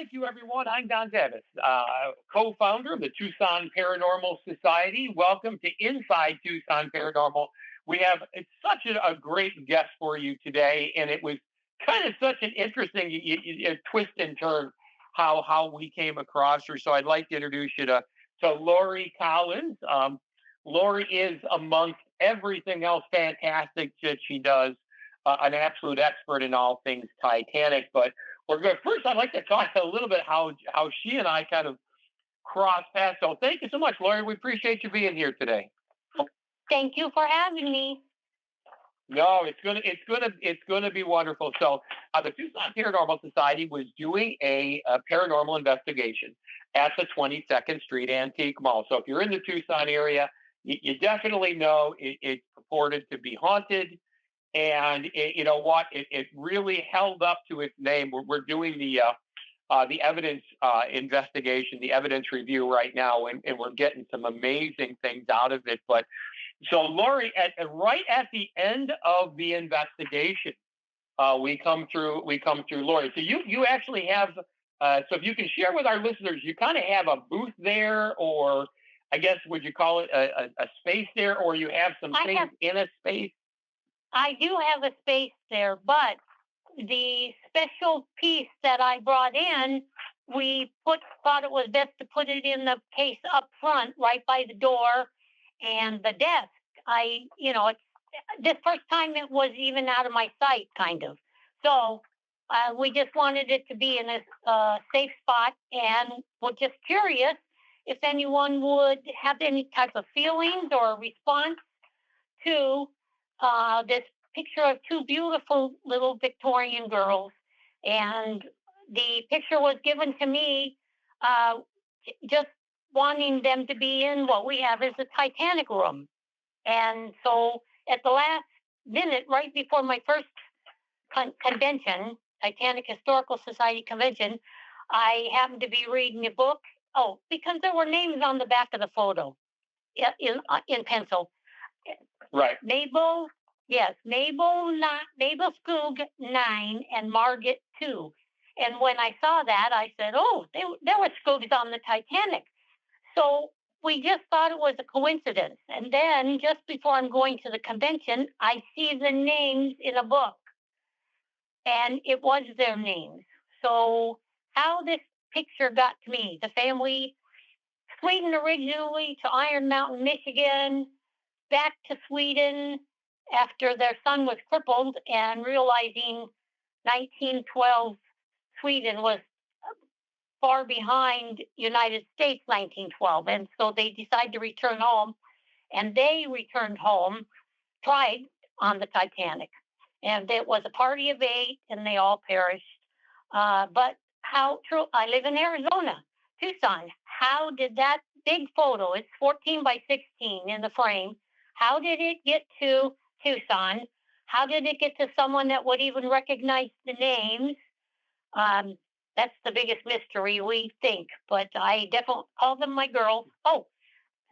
thank you, everyone. I'm Don Zavis, co-founder of the Tucson Paranormal Society. Welcome to Inside Tucson Paranormal. We have it's such a great guest for you today, and it was kind of such an interesting twist and turn how we came across her. So I'd like to introduce you to Loree Collins. Loree is, amongst everything else fantastic that she does, an absolute expert in all things Titanic. But we're good. First, I'd like to talk a little bit how she and I kind of crossed paths. So thank you so much, Loree. We appreciate you being here today. Thank you for having me. No, it's gonna be wonderful. So, the Tucson Paranormal Society was doing a paranormal investigation at the 22nd Street Antique Mall. So, if you're in the Tucson area, you definitely know it's purported to be haunted. And you know what? It really held up to its name. We're doing the evidence investigation, the evidence review right now, and we're getting some amazing things out of it. But so, Loree, right at the end of the investigation, we come through. Loree. So you actually have. So if you can share with our listeners, you kind of have a booth there, or I guess would you call it a space there, or you have some things in a space? I do have a space there, but the special piece that I brought in, thought it was best to put it in the case up front, right by the door and the desk. It's the first time it was even out of my sight, kind of. So we just wanted it to be in a safe spot, and we're just curious if anyone would have any type of feelings or response to this picture of two beautiful little Victorian girls. And the picture was given to me just wanting them to be in what we have as a Titanic room. And so at the last minute, right before my first convention, Titanic Historical Society convention, I happened to be reading a book. Oh, because there were names on the back of the photo in pencil. Right. Mabel Skoog 9 and Margaret 2. And when I saw that, I said, oh, there were Skoogs on the Titanic. So we just thought it was a coincidence. And then just before I'm going to the convention, I see the names in a book. And it was their names. So how this picture got to me, the family, Sweden originally to Iron Mountain, Michigan, back to Sweden after their son was crippled, and realizing 1912 Sweden was far behind United States 1912. And so they decided to return home, and they returned home, tried on the Titanic. And it was a party of 8, and they all perished. But how true, I live in Arizona, Tucson. How did that big photo, it's 14 by 16 in the frame, how did it get to Tucson? How did it get to someone that would even recognize the names? That's the biggest mystery, we think. But I definitely call them my girls. Oh,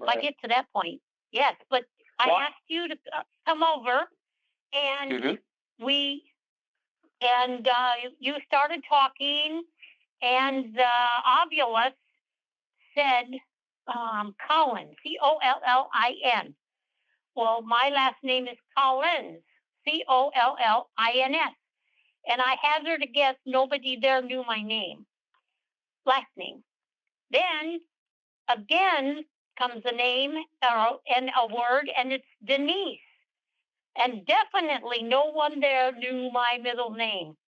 right. If I get to that point, yes. But I asked you to come over, and you started talking, and the Ovulus said Collins, Collin. Well, my last name is Collins, Collins. And I hazard a guess nobody there knew my last name. Then again comes a name and a word, and it's Denise. And definitely no one there knew my middle name.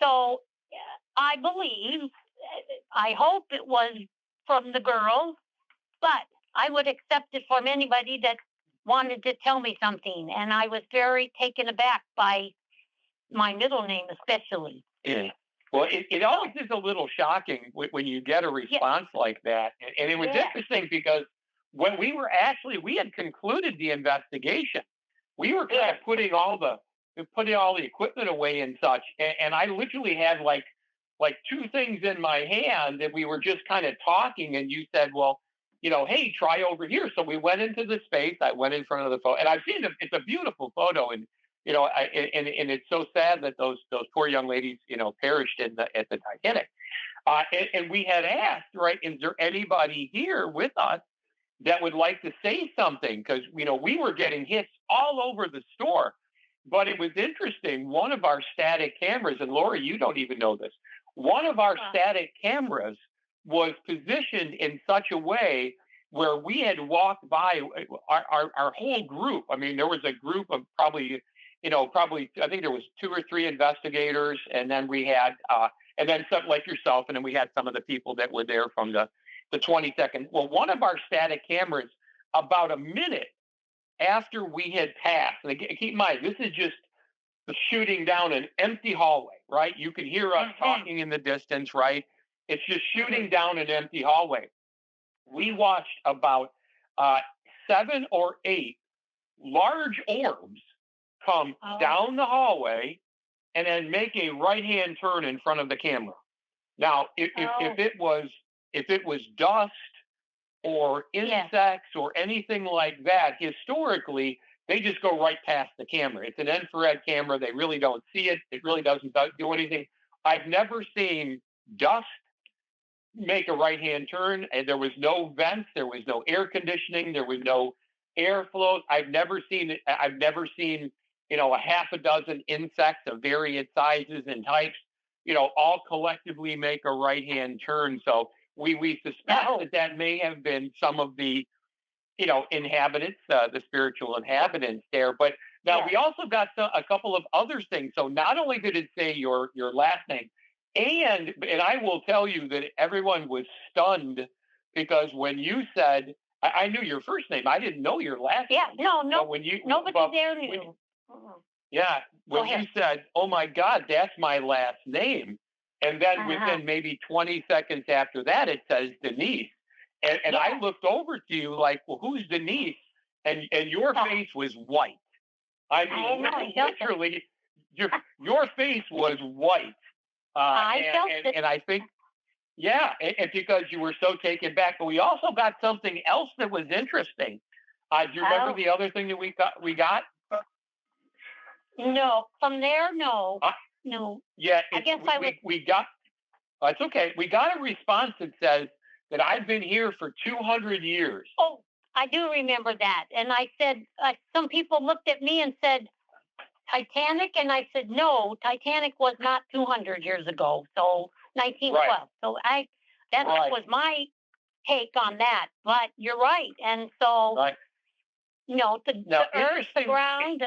So I hope it was from the girls, but I would accept it from anybody that wanted to tell me something. And I was very taken aback by my middle name, especially. Yeah. Well, it always is a little shocking when you get a response like that. And it was interesting because when we had concluded the investigation, we were kind of putting all the equipment away and such. And I literally had like 2 things in my hand, and we were just kind of talking, and you said, well, hey, try over here. So we went into the space. I went in front of the photo, and I've seen it. It's a beautiful photo, and and it's so sad that those poor young ladies, perished at the Titanic. And we had asked, right, is there anybody here with us that would like to say something? Because, we were getting hits all over the store. But it was interesting. One of our static cameras, and Loree, you don't even know this, one of our static cameras was positioned in such a way where we had walked by our whole group. I mean, there was a group of probably, I think there was 2 or 3 investigators, and then we had, and then some like yourself, and then we had some of the people that were there from the 22nd. Well, one of our static cameras, about a minute after we had passed, and again, keep in mind, this is just shooting down an empty hallway, right? You can hear us talking in the distance, right? It's just shooting down an empty hallway. We watched about 7 or 8 large orbs come down the hallway and then make a right-hand turn in front of the camera. Now, if it was dust or insects or anything like that, historically, they just go right past the camera. It's an infrared camera. They really don't see it. It really doesn't do anything. I've never seen dust make a right-hand turn, and there was no vents. There was no air conditioning. There was no airflow. I've never seen a half a dozen insects of various sizes and types, all collectively make a right-hand turn. So we suspect that may have been some of the, inhabitants, the spiritual inhabitants there. But now we also got a couple of other things. So not only did it say your last name, and I will tell you that everyone was stunned because when you said, I knew your first name, I didn't know your last name. Yeah, no, nobody there knew. When you said, "Oh my God, that's my last name," and then within maybe 20 seconds after that, it says Denise. And I looked over to you like, well, who's Denise? And your face was white. I mean, literally, your face was white. And I think, and because you were so taken back. But we also got something else that was interesting. Do you remember the other thing that we got? No, from there, no. No. Yeah, I guess we got. It's okay. We got a response that says that I've been here for 200 years. Oh, I do remember that. And I said, some people looked at me and said, Titanic? And I said, no, Titanic was not 200 years ago. So 1912. Right. So that was my take on that. But you're right. And so, the earth, the ground.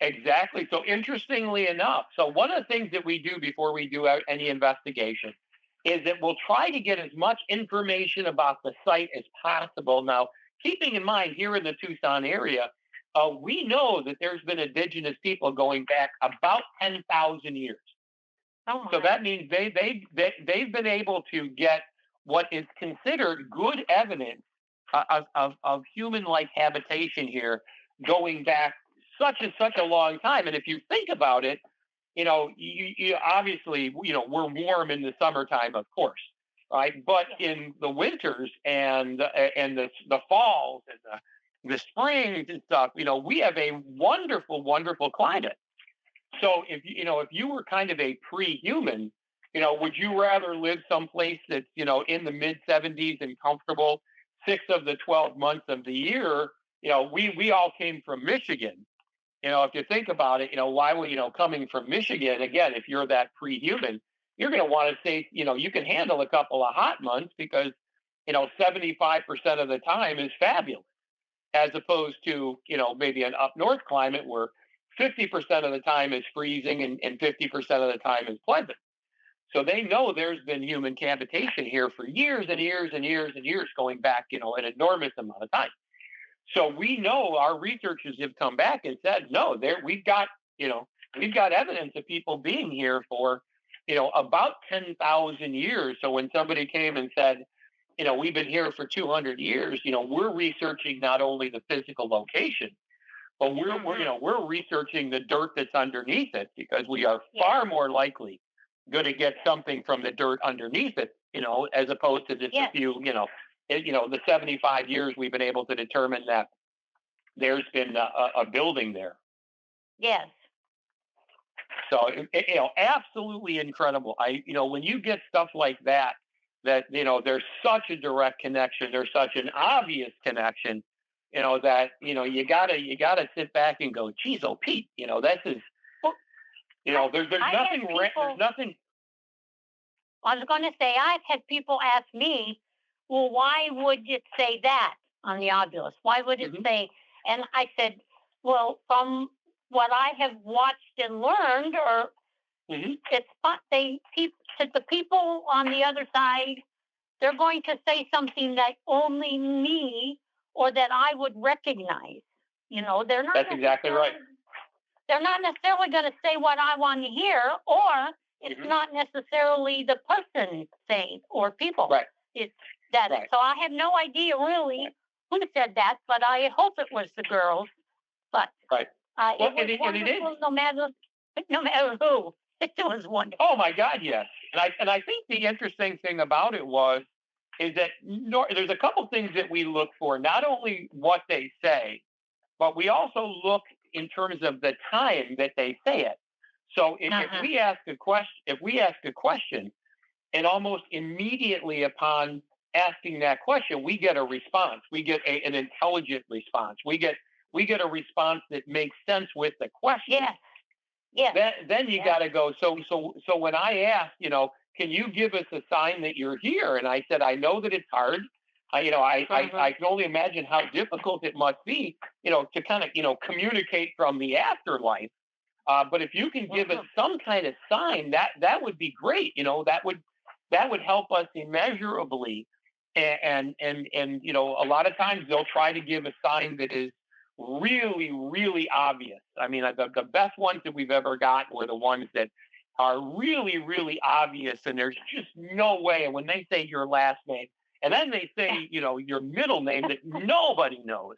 Exactly. So interestingly enough, so one of the things that we do before we do any investigation is that we'll try to get as much information about the site as possible. Now, keeping in mind here in the Tucson area, we know that there's been indigenous people going back about 10,000 years. Oh my. So that means they've been able to get what is considered good evidence of human-like habitation here going back such a long time. And if you think about it, you obviously, we're warm in the summertime, of course, right? But in the winters and the falls and the springs and stuff, we have a wonderful, wonderful climate. So if you were kind of a pre-human, would you rather live someplace that's, in the mid 70s and comfortable 6 of the 12 months of the year? We all came from Michigan. If you think about it, why would, coming from Michigan, again, if you're that pre-human, you're going to want to say, you can handle a couple of hot months because, 75% of the time is fabulous, as opposed to, maybe an up north climate where 50% of the time is freezing and 50% of the time is pleasant. So they know there's been human habitation here for years and years and years and years, going back, an enormous amount of time. So we know our researchers have come back and said, no, we've got evidence of people being here for, about 10,000 years. So when somebody came and said, we've been here for 200 years, we're researching not only the physical location, but we're researching the dirt that's underneath it, because we are far more likely going to get something from the dirt underneath it, as opposed to just a few, the 75 years we've been able to determine that there's been a building there. Yes. So, absolutely incredible. When you get stuff like that, there's such a direct connection. There's such an obvious connection, that, you gotta sit back and go, geez, oh, Pete, this is, there's I nothing, had people, there's nothing. I was going to say, I've had people ask me, well, why would it say that on the obelisk? Why would it Mhm. say? And I said, well, from what I have watched and learned, or Mhm. it's the people on the other side, they're going to say something that only me or that I would recognize. They're not That's exactly right. they're not necessarily going to say what I want to hear, or it's Mhm. not necessarily the person saying or people. Right. It's that. Right. So I have no idea really who said that, but I hope it was the girls. But Right. Well, it was wonderful, no matter who. It was wonderful. Oh my God, yes. And I think the interesting thing about it is that there's a couple things that we look for. Not only what they say, but we also look in terms of the time that they say it. So if we ask a question, and almost immediately upon asking that question, we get a response. We get an intelligent response. We get a response that makes sense with the question. Yes. Yes. Then you got to go. So when I asked, can you give us a sign that you're here? And I said, I know that it's hard. I can only imagine how difficult it must be, to kind of, communicate from the afterlife. But if you can give us some kind of sign, that would be great. That would help us immeasurably. And a lot of times they'll try to give a sign that is really, really obvious. I mean, the best ones that we've ever got were the ones that are really, really obvious, and there's just no way. And when they say your last name, and then they say, your middle name that nobody knows,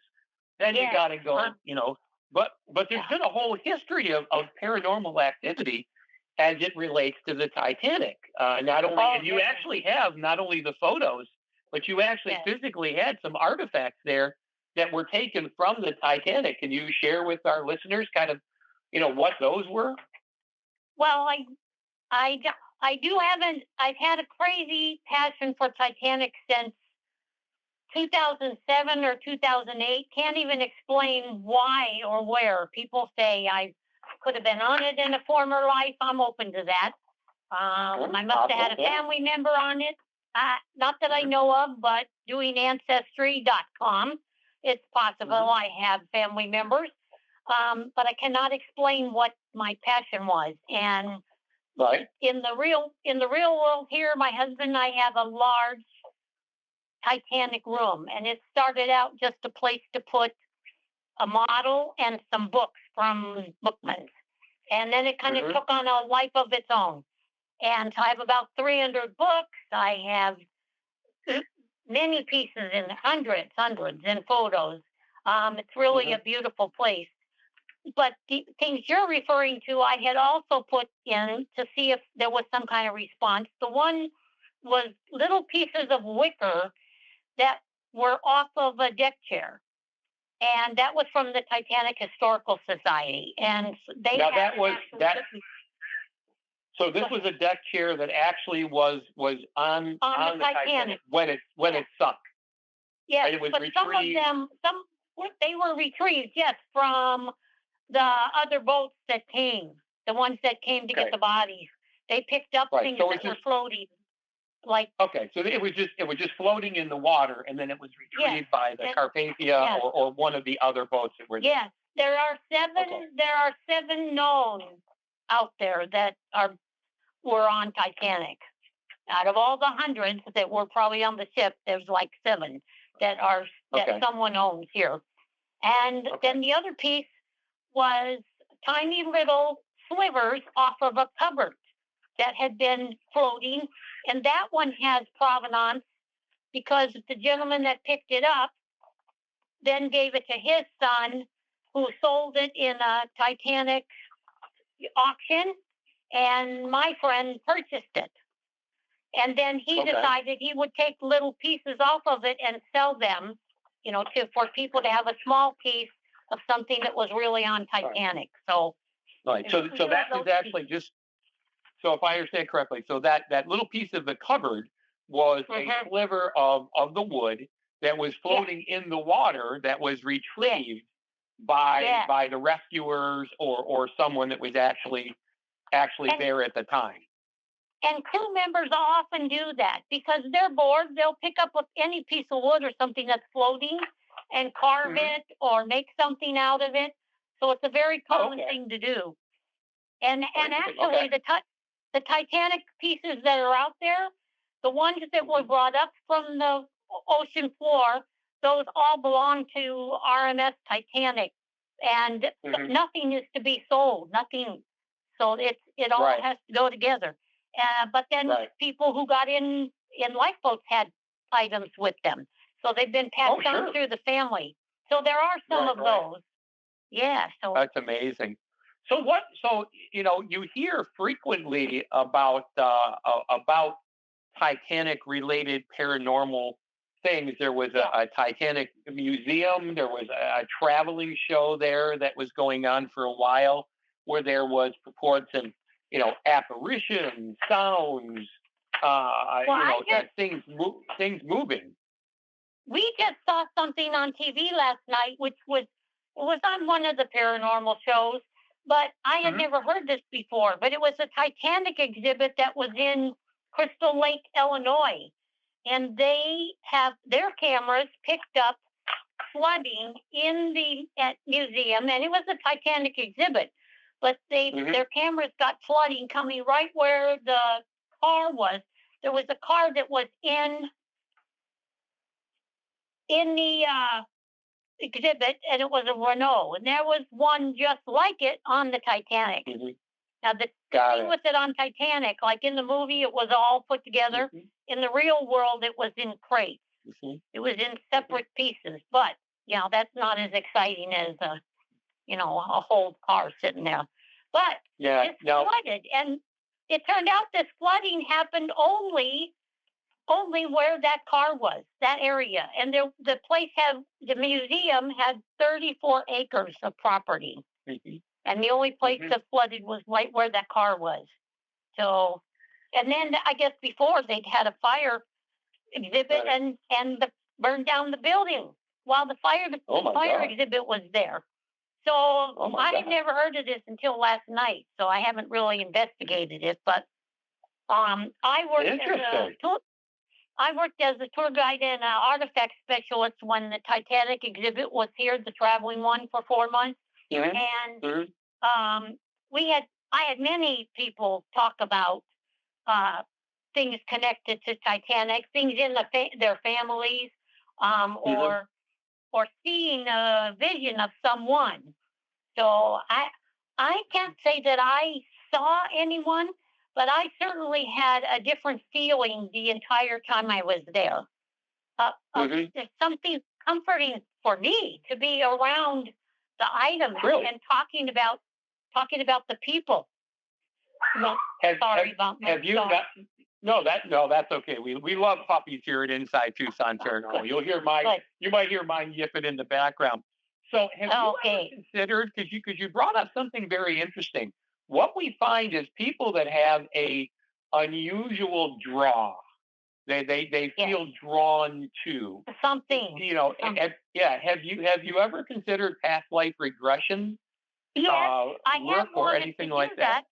then you got to go, But there's been a whole history of paranormal activity as it relates to the Titanic. Not only, and you actually have not only the photos, but you actually physically had some artifacts there that were taken from the Titanic. Can you share with our listeners kind of, what those were? Well, I do haven't. I've had a crazy passion for Titanic since 2007 or 2008. Can't even explain why or where. People say I could have been on it in a former life. I'm open to that. I must have had a family member on it. Not that I know of, but doing Ancestry.com, it's possible I have family members. But I cannot explain what my passion was. And Right. in the real world here, my husband and I have a large Titanic room, and it started out just a place to put a model and some books from Bookman's, and then it kind of took on a life of its own. And so I have about 300 books. I have many pieces and hundreds and photos. It's really a beautiful place. But the things you're referring to, I had also put in to see if there was some kind of response. The one was little pieces of wicker that were off of a deck chair. And that was from the Titanic Historical Society. And they Now had that was that. So this was a deck chair that actually was on the Titanic when it sunk. Yes, Right? It was but retrieved. they were retrieved, yes, from the other boats that came, the ones that came to get the bodies. They picked up things that were floating. Okay, so it was just floating in the water, and then it was retrieved by the Carpathia or one of the other boats that were there. Yes, there are seven. Okay. There are 7 known out there that were on Titanic. Out of all the hundreds that were probably on the ship, there's like 7 that someone owns here. And then the other piece was tiny little slivers off of a cupboard that had been floating. And that one has provenance because the gentleman that picked it up then gave it to his son, who sold it in a Titanic auction, and my friend purchased it. And then he decided he would take little pieces off of it and sell them, for people to have a small piece of something that was really on Titanic. So Right. There's So clear that those is actually pieces. just so if I understand correctly, so that little piece of the cupboard was a Mm-hmm. sliver of the wood that was Yes, floating in the water that was yes, retrieved by yes. the rescuers or someone that was actually And there at the time. and crew members often do that because they're bored. They'll pick up any piece of wood or something that's floating and carve Hmm. it or make something out of it. So it's a very Oh, common okay. thing to do. And Interesting. Okay. actually, the Titanic pieces that are out there, the ones that were Hmm. brought up from the ocean floor, those all belong to RMS Titanic, and Hmm. nothing is to be sold. Nothing. So it all Right. has to go together. But then Right. people who got in lifeboats had items with them, so they've been Oh, passed on sure. through the family. So there are some Right. of Right. those. Yeah. So That's amazing. So what? So you hear frequently about Titanic related paranormal things. There was yeah. a Titanic museum. There was a traveling show there that was going on for a while, where there was purports and apparitions, sounds, Well, I just things moving. we just saw something on TV last night, which was on one of the paranormal shows, but I had Hmm. never heard this before. But it was a Titanic exhibit that was in Crystal Lake, Illinois, and they have their cameras picked up flooding in the museum, and it was a Titanic exhibit. But Hmm. their cameras got flooding coming right where the car was. There was a car that was in the exhibit, and it was a Renault, and there was one just like it on the Titanic. Hmm. Now, the Got thing it. with it on Titanic, like in the movie, it was all put together. Hmm. In the real world, it was in crates. Hmm. It was in Hmm. separate pieces, but that's not as exciting as a whole car sitting there. But Yeah. it's No. flooded, and it turned out this flooding happened only where that car was, that area. And the museum had 34 acres of property. Hmm. And the only place Hmm. that flooded was right where that car was. So, and then I guess before they'd had a fire exhibit Right. and burned down the building while the Oh my fire God. exhibit was there. So Oh my I had God. never heard of this until last night. So I haven't really investigated it, but I worked as Interesting. I worked as a tour guide and artifact specialist when the Titanic exhibit was here, the traveling one for 4 months. Hmm. And Hmm. um, I had many people talk about uh, things connected to Titanic, things in their families, Hmm. or seeing a vision of someone. So I can't say that I saw anyone, but I certainly had a different feeling the entire time I was there. Hmm. There's something comforting for me to be around the items Really? and talking about the people. No, Have have sorry about my have you dog. got? No, that's okay. We love puppies here at Inside Tucson Paranormal. Good. You might hear mine yipping in the background. So have you ever Okay. considered, because you brought up something very interesting. What we find is people that have a unusual draw, they Yes. feel drawn to. Something. Yeah. Have you ever considered past life regression Yes, I have work or wanted to anything do like that? that.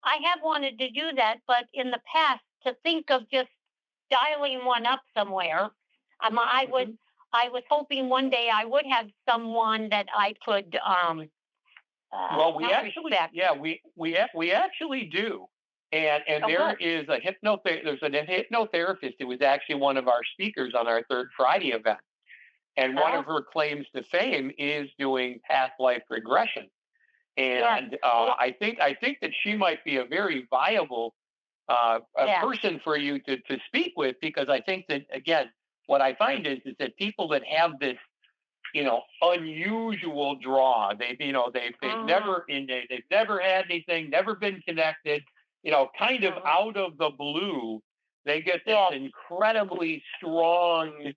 I have wanted to do that, but in the past, to think of just dialing one up somewhere, Hmm. I was hoping one day I would have someone that I could Well, we not actually, respect. yeah, we actually do, and Oh, there good. is there's a hypnotherapist who was actually one of our speakers on our third Friday event, and one of Oh, her claims to fame is doing past life regression, yes. and Well, I think that she might be a very viable a yeah. person for you to speak with, because I think that, again, what I find is that people that have this unusual draw. They've Mm-hmm. never had anything, never been connected. Kind of Mm-hmm. out of the blue, they get this Yes. incredibly strong.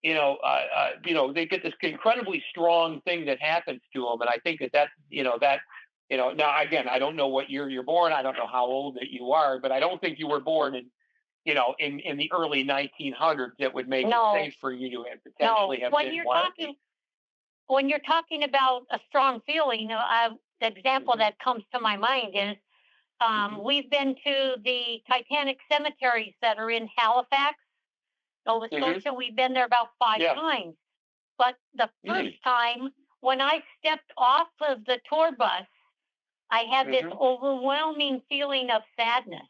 They get this incredibly strong thing that happens to them, and I think that Now again, I don't know what year you're born. I don't know how old that you are, but I don't think you were born in the early 1900s that would make it No, safe for you to have no. potentially have been what? When you're talking about a strong feeling, the example Hmm. that comes to my mind is Hmm. we've been to the Titanic cemeteries that are in Halifax, Nova Hmm. Scotia. We've been there about five Yeah. times. But the first Mm. time when I stepped off of the tour bus, I had this Hmm. overwhelming feeling of sadness,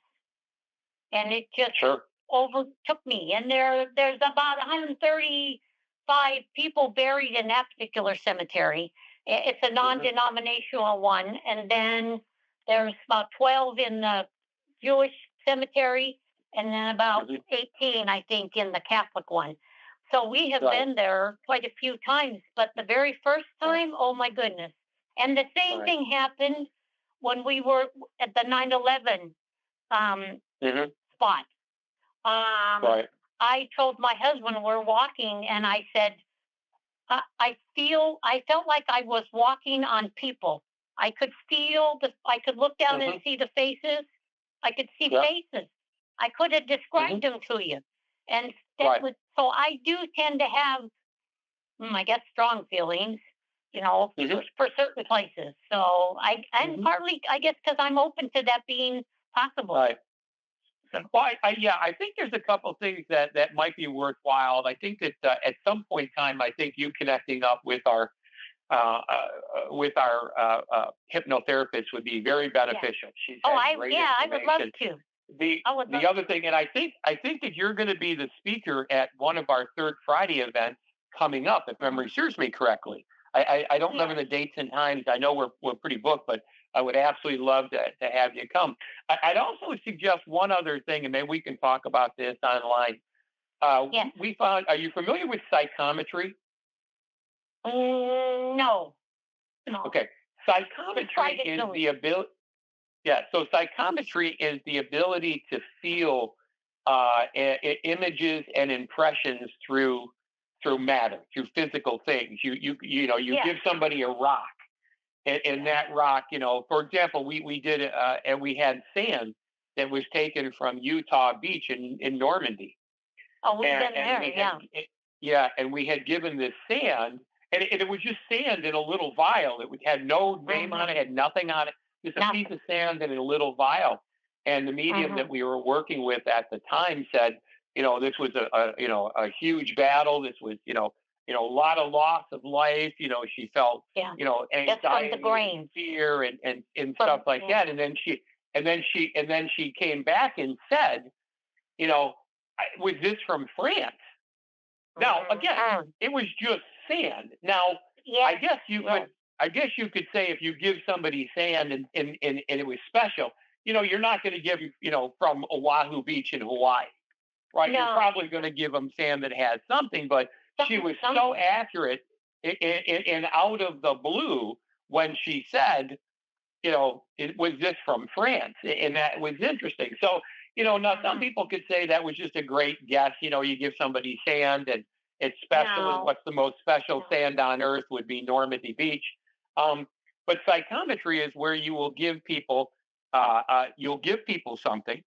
and it just Sure. overtook me. And there's about 135 people buried in that particular cemetery. It's a Hmm. non-denominational one, and then there's about 12 in the Jewish cemetery, and then about Hmm. 18, I think, in the Catholic one. So we have Right. been there quite a few times, but the very first Right. time, oh my goodness. And the same Right. thing happened when we were at the 9/11 um, Hmm. spot. Um, Right. I told my husband we're walking, and I said, I felt like I was walking on people. I could look down and Hmm. see the faces. I could see Yep. faces. I could have Hmm. described them to you. And that Right. was, so I do tend to have, I guess, strong feelings, Hmm. for certain places. So and Hmm. partly, I guess, because I'm open to that being possible. Right. So, Well, yeah, I think there's a couple things that might be worthwhile. I think that at some point in time, I think you connecting up with our hypnotherapist would be very yeah. beneficial. She's Oh, had great I would love information. to. The I would love the other to. thing, and I think that you're going to be the speaker at one of our Third Friday events coming up, if Mhm. memory serves me correctly. I don't remember Yes. the dates and times. I know we're pretty booked, but I would absolutely love to have you come. I'd also suggest one other thing, and maybe we can talk about this online. Yes. We found. Are you familiar with psychometry? No. No. Okay, We tried psychometry it is soon. the ability. Yeah, so psychometry is the ability to feel images and impressions through matter, through physical things. You Yes. give somebody a rock, and Yes. that rock, for example, we did and we had sand that was taken from Utah Beach in Normandy, Oh, we've and been and there. we had Yeah. yeah, and we had given this sand, and it was just sand in a little vial. Had no name on Mm-hmm. it, had nothing on it, just a piece Nothing. of sand in a little vial. And the medium Mm-hmm. that we were working with at the time said, this was a huge battle. This was a lot of loss of life. She felt Yeah. Just from the anxiety and grains. fear and stuff From like yeah. that. And then she came back and said, you know, was this from France? Now, again, Mm-hmm. it was just sand. Now, I Yes. guess you could Yes. I guess you could say if you give somebody sand and it was special, you're not going to give from Oahu Beach in Hawaii, right? You're No. probably going to give them sand that has something, but she was so Something. accurate and out of the blue when she said, it was just from France, and that was interesting. So, now some Mm-hmm. people could say that was just a great guess. You give somebody sand and it's special, and No. what's the most special No. sand on earth would be Normandy Beach. Um, but psychometry is where you'll give people something,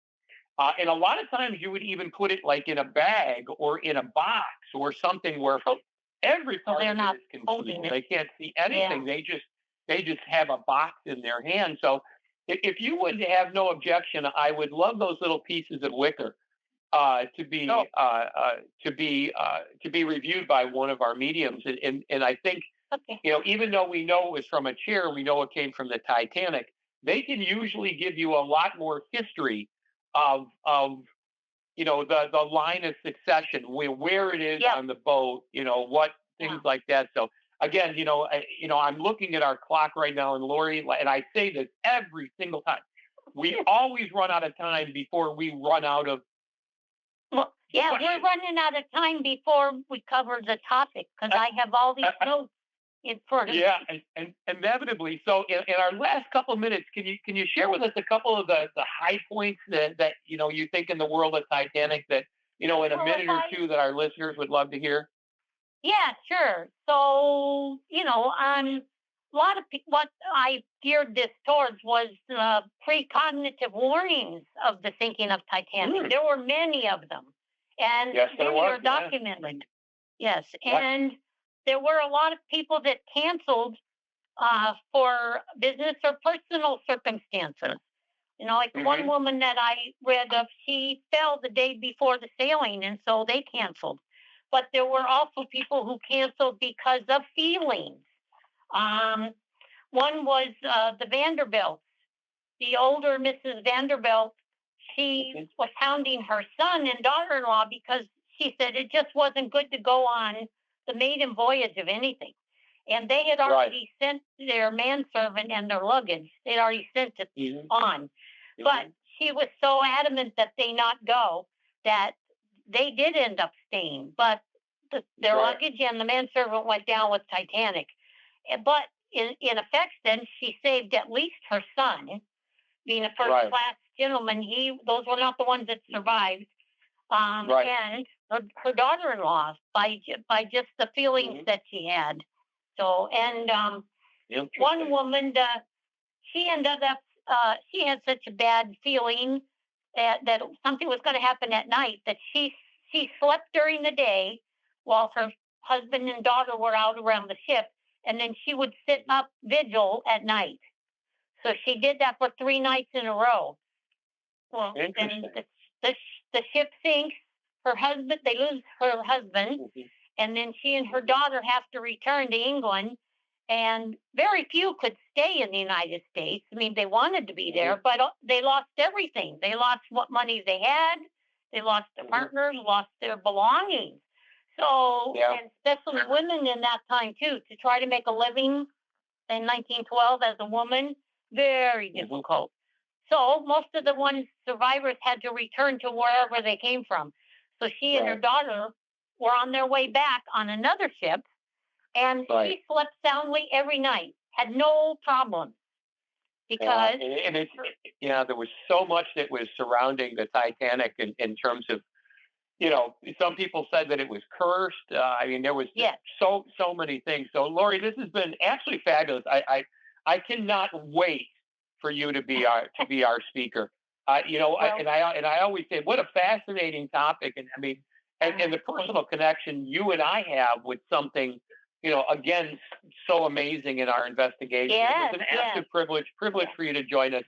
and a lot of times you would even put it like in a bag or in a box or something where So, every so part they're of it not is concealed. holding it. They can't see Yeah. anything. They just have a box in their hand. So if you would have no objection, I would love those little pieces of wicker to Oh. be to be reviewed by one of our mediums. And I think Okay. even though we know it was from a chair, we know it came from the Titanic. They can usually give you a lot more history of the line of succession, where it is Yep. on the boat, what Yeah. things like that. So again, I'm looking at our clock right now, and Loree, and I say this every single time. We always run out of time before we run out of Well, yeah, we're questions. running out of time before we cover the topic because Uh, I have all these uh, notes in front of yeah, me. and inevitably. So in our last couple of minutes, can you share with us a couple of the high points that you think in the world of Titanic that in a Well, if minute or I two that our listeners would love to hear? Yeah, sure. So, on lot of what I geared this towards was precognitive warnings of the sinking of Titanic. Mm. There were many of them, and Yes, there many was. are Yeah. documented. Yes, Yep. and there were a lot of people that canceled for business or personal circumstances. You know, like one Hmm. woman that I read of, she fell the day before the sailing, and so they canceled. But there were also people who canceled because of feelings. Um, one was the Vanderbilts. The older Mrs. Vanderbilt, she Hmm. was hounding her son and daughter-in-law because she said it just wasn't good to go on the maiden voyage of anything. And they had Right. already sent their manservant and their luggage. They'd already sent it Hmm. on. But Hmm. she was so adamant that they not go that they did end up staying. But their Right. luggage and the manservant went down with Titanic. But in effect, then she saved at least her son, being a first Right. class gentleman. Those were not the ones that survived. Right. And her daughter-in-law by just the feelings Hmm. that she had. So, and one Interesting. woman, she ended up, she had such a bad feeling that something was going to happen at night that she slept during the day while her husband and daughter were out around the ship, and then she would sit up vigil at night. So she did that for 3 nights in a row. Well, then Interesting. the ship sinks. Her husband, they lose her husband, Hmm. and then she and her Hmm. daughter have to return to England. And very few could stay in the United States. I mean, they wanted to be Hmm. there, but they lost everything. They lost what money they had. They lost their Hmm. partners, lost their belongings. So, Yeah. and especially women in that time too, to try to make a living in 1912 as a woman, very Hmm. difficult. So most of the ones survivors had to return to wherever they came from. So she and her Right. daughter were on their way back on another ship, and Right. she slept soundly every night, had no problem Yeah. because And it's, her, yeah, there was so much that was surrounding the Titanic in terms of, some people said that it was cursed. I mean, there was just yes, so many things. So, Loree, this has been absolutely fabulous. I cannot wait for you to be our speaker. well, And I always say, what a fascinating topic. And I mean, and the personal connection you and I have with something, again, so amazing in our investigation. It was yes, an yes, absolute privilege yes. for you to join us.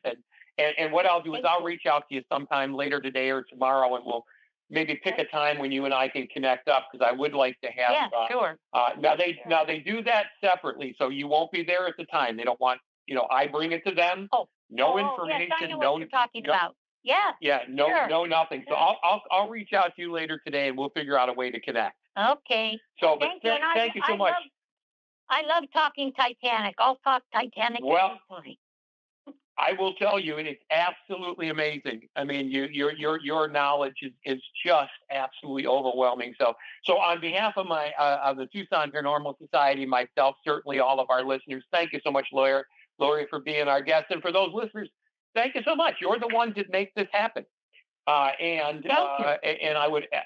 And what I'll do is Thank I'll you. reach out to you sometime later today or tomorrow, and we'll maybe pick a time when you and I can connect up because I would like to have. Yeah, sure, Now sure. they do that separately, so you won't be there at the time. They don't want I bring it to them. Oh, No yes, I know information. what No, you're talking no, about. Yes, yeah, sure, no, nothing. So sure. I'll reach out to you later today, and we'll figure out a way to connect. Okay. Well, So, but thank you, and thank you so much. I love talking Titanic. I'll talk Titanic Well, anytime. I will tell you, and it's absolutely amazing. I mean, your knowledge is just absolutely overwhelming. So on behalf of of the Tucson Paranormal Society, myself, certainly all of our listeners, thank you so much, Loree, for being our guest, and for those listeners, thank you so much. You're the ones that make this happen. Thank you. And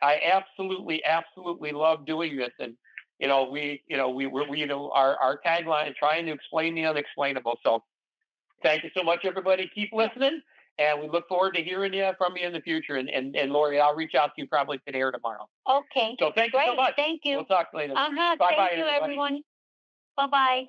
I absolutely love doing this. And our tagline is trying to explain the unexplainable. So thank you so much, everybody. Keep Yeah. listening, and we look forward to hearing from you in the future. And Loree, I'll reach out to you probably today or tomorrow. Okay. So thank you so Great. much. Thank We'll you. talk later. Uh huh. Bye bye, Thank you, everybody. everyone. Bye bye.